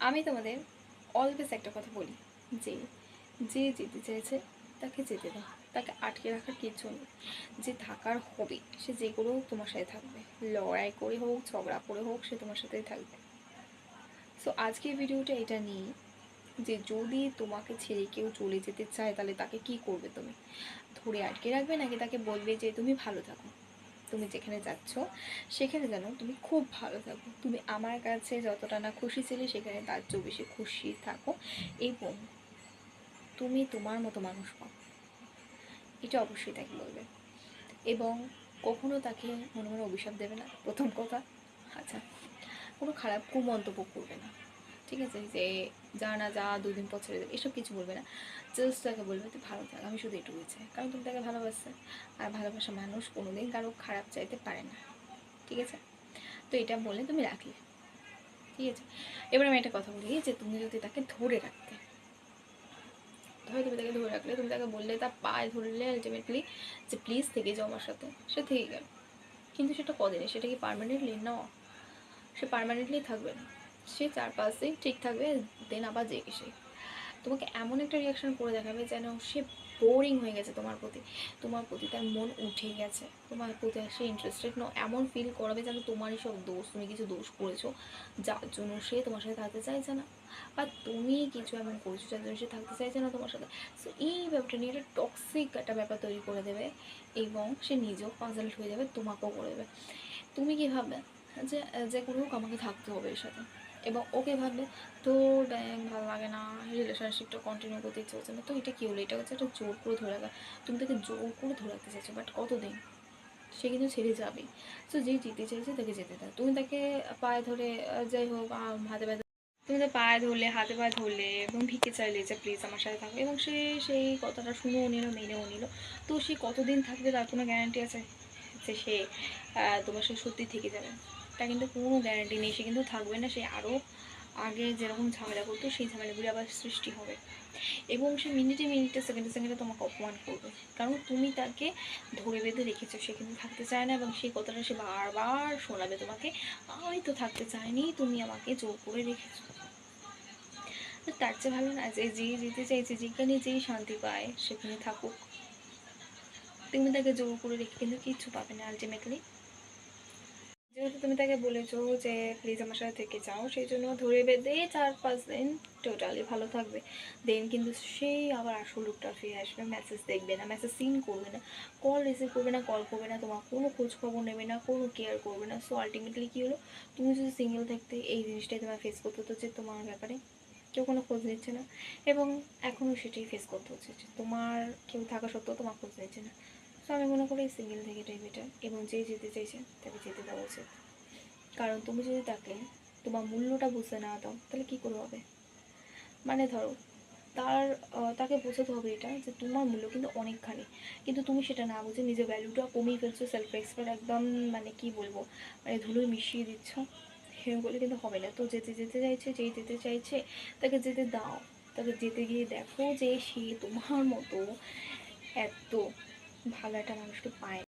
আমি তোমাদের অলওয়েজ একটা কথা বলি যে যে যেতে চাইছে তাকে যেতে দাও, তাকে আটকে রাখার কিছু নেই। যে থাকার হবে সে যে করেও তোমার সাথে থাকবে, লড়াই করে হোক ঝগড়া করে হোক সে তোমার সাথেই থাকবে। সো আজকের ভিডিওটা এটা নিয়ে যে যদি তোমাকে ছেড়ে কেউ চলে যেতে চায় তাহলে তাকে কি করবে, তুমি ধরে আটকে রাখবে নাকি তাকে বলবে যে তুমি ভালো থাকো, তুমি যেখানে যাচ্ছ সেখানে যেন তুমি খুব ভালো থাকো, তুমি আমার কাছে যতটা না খুশি ছিলে সেখানে তার চেয়েও বেশি খুশি থাকো এবং তুমি তোমার মতো মানুষ পাও, এটা অবশ্যই তাকে বলবে। এবং কখনো তাকে মনে মনে অভিশাপ দেবে না, প্রথম কথা। আচ্ছা, কোনো খারাপ কুমন্তব্য করবে না, ঠিক আছে, যে যা না যা 2 দিন পর ছেড়ে দেবে এসব কিছু বলবে না। জাস্ট তাকে বলবে তুই ভালো থাক, আমি শুধু এটুকুই চাই, কারণ তুমি তাকে ভালোবাসছে। আর ভালোবাসা মানুষ কোনোদিন কারো খারাপ চাইতে পারে না, ঠিক আছে। তো এটা বলে তুমি রাখলে, ঠিক আছে। এবার আমি একটা কথা বলি যে তুমি যদি তাকে ধরে রাখতে, ধরো তুমি তাকে ধরে রাখলে, তুমি তাকে বললে, তার পায়ে ধরলে আলটিমেটলি যে প্লিজ থেকে যাও আমার সাথে, সে থেকে গেল। কিন্তু সেটা কদিনে, সেটা কি পার্মানেন্টলি? না, সে পার্মানেন্টলি থাকবে না। সে 4-5 দিন ঠিক থাকবে, দেন আবার জেগে সে তোমাকে এমন একটা রিয়াকশন করে দেখাবে যেন সে বোরিং হয়ে গেছে তোমার প্রতি, তোমার প্রতি তার মন উঠে গেছে, তোমার প্রতি সে ইন্টারেস্টেড নো, এমন ফিল করাবে যেন তোমারই সব দোষ, তুমি কিছু দোষ করেছো যার জন্য সে তোমার সাথে থাকতে চাইছে না, বা তুমি কিছু এমন করেছো যার জন্য সে থাকতে চাইছে না তোমার সাথে। সো এই ব্যাপারটা নিয়ে একটা টক্সিক একটা ব্যাপার তৈরি করে দেবে এবং সে নিজেও পাজলড হয়ে যাবে, তোমাকেও করে দেবে। তুমি কী ভাববে যে যে কোনো হোক আমাকে থাকতে হবে এর সাথে, এবং ওকে ভাববে তো ব্যাং ভালো লাগে না, রিলেশনশিপটা কন্টিনিউ করতে ইচ্ছে হচ্ছে না। তো এটা কী হলো, এটা হচ্ছে একটা জোর করে ধরে রাখা, তুমি তাকে জোর করে ধরে রাখতে চাইছো, বাট কতদিন, সে কিন্তু ছেড়ে যাবেই। সো যে যেতে চাইছে তাকে যেতে দাও, তুমি তাকে পায়ে ধরে যাই হোক হাতে পায়ে তুমি তো পায়ে ধরলে, হাতে পায়ে ধরলে এবং ভিকে চাইলে যে প্লিজ আমার সাথে থাকো, এবং সে সেই কথাটা শুনেও নিল, মেনেও নিল। তো সে কতদিন থাকবে তার কোনো গ্যারান্টি আছে যে সে তোমার সাথে সত্যি থেকে যাবে? তা কিন্তু কোনো গ্যারান্টি নেই, সে কিন্তু থাকবে না, সে আরও আগে যেরকম ঝামেলা করতো সেই ঝামেলাগুলি আবার সৃষ্টি হবে, এবং সে মিনিটে মিনিটে সেকেন্ডে সেকেন্ডে তোমাকে অপমান করবে, কারণ তুমি তাকে ধরে বেঁধে রেখেছো, সে কিন্তু থাকতে চায় না, এবং সেই কথাটা সে বারবার শোনাবে তোমাকে, আমি তো থাকতে চাইনি, তুমি আমাকে জোর করে রেখেছো। তো তার চেয়ে ভালো না যে যে যেতে চাইছে, যেখানে যেই শান্তি পায় সেখানে থাকুক, তুমি তাকে জোর করে রেখে কিন্তু কিচ্ছু পাবে না আলটিমেটলি। যেহেতু তুমি তাকে বলেছো যে প্লিজ আমার সাথে থেকে যাও, সেই জন্য ধরে বেঁধে 4-5 দিন টোটালি ভালো থাকবে, দেন কিন্তু সেই আবার আসল রূপটা ফিরে আসবে। মেসেজ দেখবে না, মেসেজ সিন করবে না, কল রিসিভ করবে না, কল করবে না, তোমার কোনো খোঁজ খবর নেবে না, কোনো কেয়ার করবে না। সো আলটিমেটলি কী হলো, তুমি যদি সিঙ্গেল থাকতে এই জিনিসটাই তোমার ফেস করতে হতো যে তোমার ব্যাপারে কেউ কোনো খোঁজ নিচ্ছে না, এবং এখনও সেটাই ফেস করতে হচ্ছে যে তোমার কেউ থাকা সত্ত্বেও তোমার খোঁজ নিচ্ছে না। তো আমি মনে করি সিঙ্গেল থেকে এটাই বেটার, এবং যে যেতে চাইছে তাকে যেতে দেওয়া উচিত। কারণ তুমি যদি তাকে তোমার মূল্যটা বুঝতে না দাও তাহলে কী করে হবে? মানে ধরো তার তাকে বোঝাতে হবে এটা যে তোমার মূল্য কিন্তু অনেকখানি, কিন্তু তুমি সেটা না বুঝে নিজের ভ্যালুটা কমিয়ে ফেলছো, সেলফ রেসপেক্ট একদম মানে কী বলবো, মানে ধুলোয় মিশিয়ে দিচ্ছ, সেরকম বলে কিন্তু হবে না। তো যেতে যেতে চাইছে, যেই যেতে চাইছে তাকে যেতে দাও, তাকে যেতে গিয়ে দেখো যে সে তোমার মতো এত ভালো একটা মানুষকে পায়।